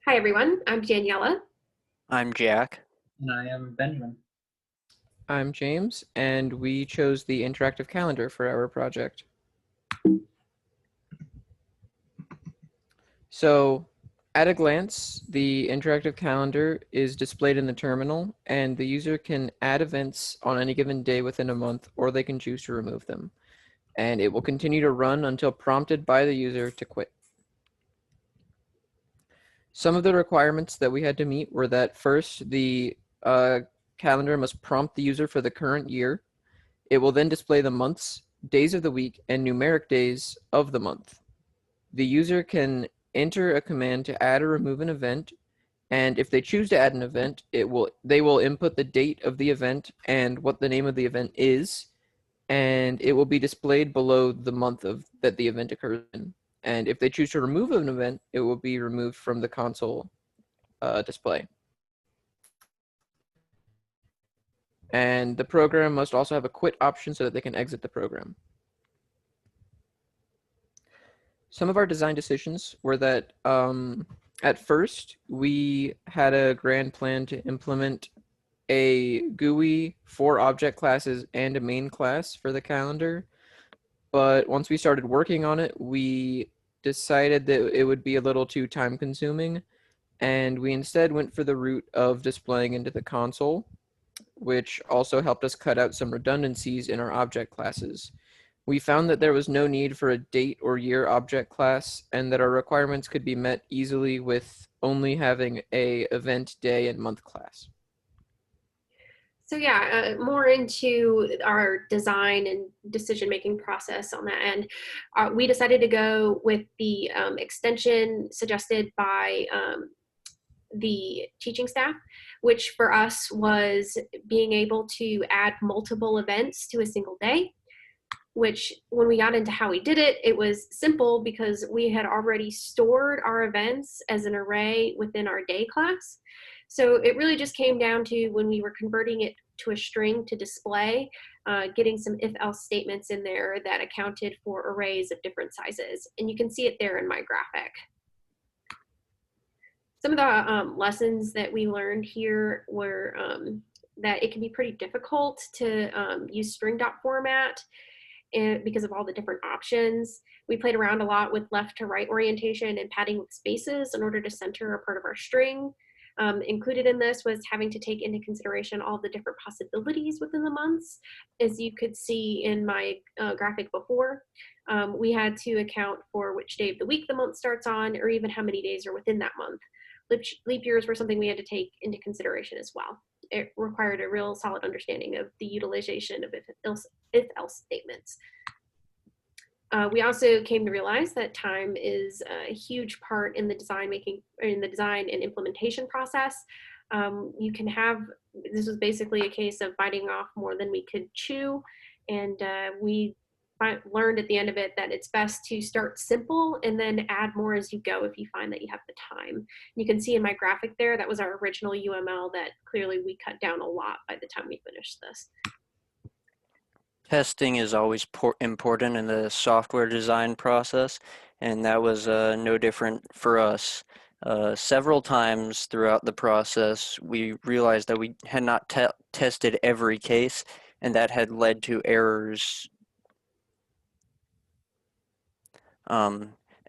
Hi everyone, I'm Daniella. I'm Jack. And I am Benjamin. I'm James, and we chose the interactive calendar for our project. So, at a glance, the interactive calendar is displayed in the terminal, and the user can add events on any given day within a month, or they can choose to remove them. And it will continue to run until prompted by the user to quit. Some of the requirements that we had to meet were that first, the calendar must prompt the user for the current year. It will then display the months, days of the week, and numeric days of the month. The user can enter a command to add or remove an event, and if they choose to add an event, they will input the date of the event and what the name of the event is, and it will be displayed below the month that the event occurs in. And if they choose to remove an event, it will be removed from the console display. And the program must also have a quit option so that they can exit the program. Some of our design decisions were that at first we had a grand plan to implement a GUI, 4 object classes, and a main class for the calendar. But once we started working on it, we decided that it would be a little too time consuming, and we instead went for the route of displaying into the console, which also helped us cut out some redundancies in our object classes. We found that there was no need for a date or year object class, and that our requirements could be met easily with only having a event, day, and month class. So yeah, more into our design and decision-making process on that end. We decided to go with the extension suggested by the teaching staff, which for us was being able to add multiple events to a single day, which when we got into how we did it, it was simple because we had already stored our events as an array within our day class. So it really just came down to when we were converting it to a string to display, getting some if-else statements in there that accounted for arrays of different sizes. And you can see it there in my graphic. Some of the lessons that we learned here were that it can be pretty difficult to use string dot format because of all the different options. We played around a lot with left to right orientation and padding with spaces in order to center a part of our string. Included in this was having to take into consideration all the different possibilities within the months. As you could see in my graphic before, we had to account for which day of the week the month starts on, or even how many days are within that month. Leap years were something we had to take into consideration as well. It required a real solid understanding of the utilization of if-else statements. We also came to realize that time is a huge part in the design and implementation process. You can have, this was basically a case of biting off more than we could chew, and we learned at the end of it that it's best to start simple and then add more as you go if you find that you have the time. You can see in my graphic there, that was our original UML that clearly we cut down a lot by the time we finished this. Testing is always important in the software design process, and that was no different for us. Several times throughout the process, we realized that we had not tested every case, and that had led to errors.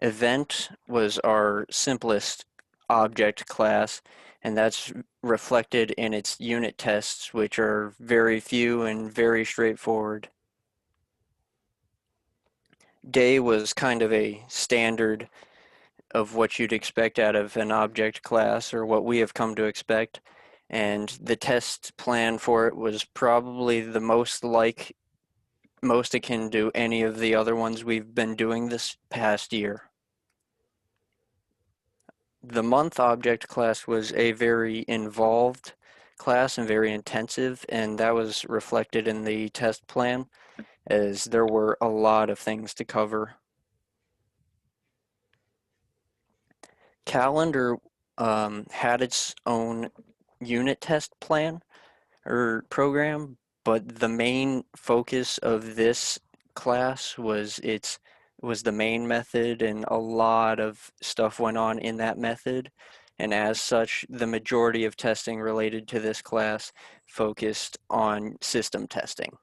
Event was our simplest object class, and that's reflected in its unit tests, which are very few and very straightforward. Day was kind of a standard of what you'd expect out of an object class, or what we have come to expect, and the test plan for it was probably the most akin to any of the other ones we've been doing this past year. The month object class was a very involved class and very intensive, and that was reflected in the test plan, as there were a lot of things to cover. Calendar had its own unit test plan or program, but the main focus of this class was the main method, and a lot of stuff went on in that method. and as such, the majority of testing related to this class focused on system testing.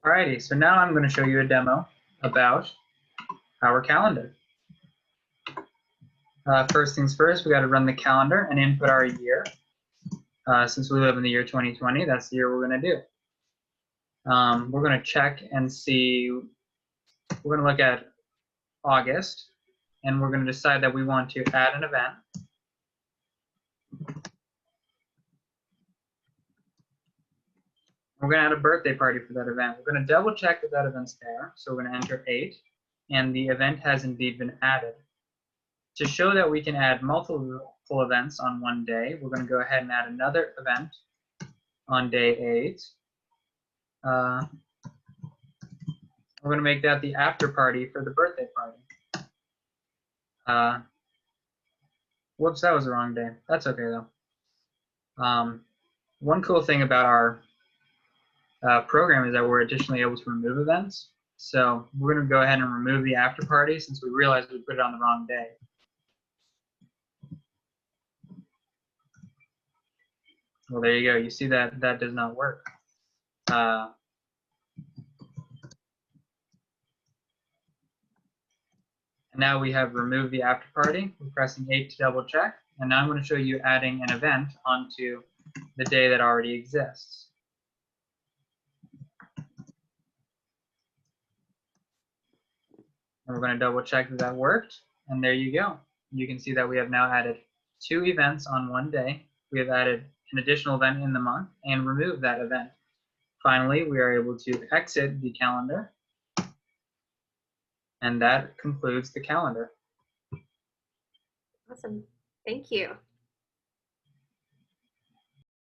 Alrighty, so now I'm going to show you a demo about our calendar. First things first, we got to run the calendar and input our year. Since we live in the year 2020, that's the year we're going to do. We're going to check and see, we're going to look at August, and we're going to decide that we want to add an event. We're going to add a birthday party for that event. We're going to double check that that event's there. So we're going to enter 8, and the event has indeed been added. To show that we can add multiple events on one day, we're going to go ahead and add another event on day 8. We're going to make that the after party for the birthday party. Whoops, that was the wrong day. That's okay though. One cool thing about our program is that we're additionally able to remove events. So we're going to go ahead and remove the after party since we realized we put it on the wrong day. Well, there you go. You see that that does not work. Now we have removed the after party. We're pressing 8 to double check. And now I'm going to show you adding an event onto the day that already exists. And we're going to double check that that worked. And there you go. You can see that we have now added 2 events on one day. We have added an additional event in the month and removed that event. Finally, we are able to exit the calendar. And that concludes the calendar. Awesome. Thank you.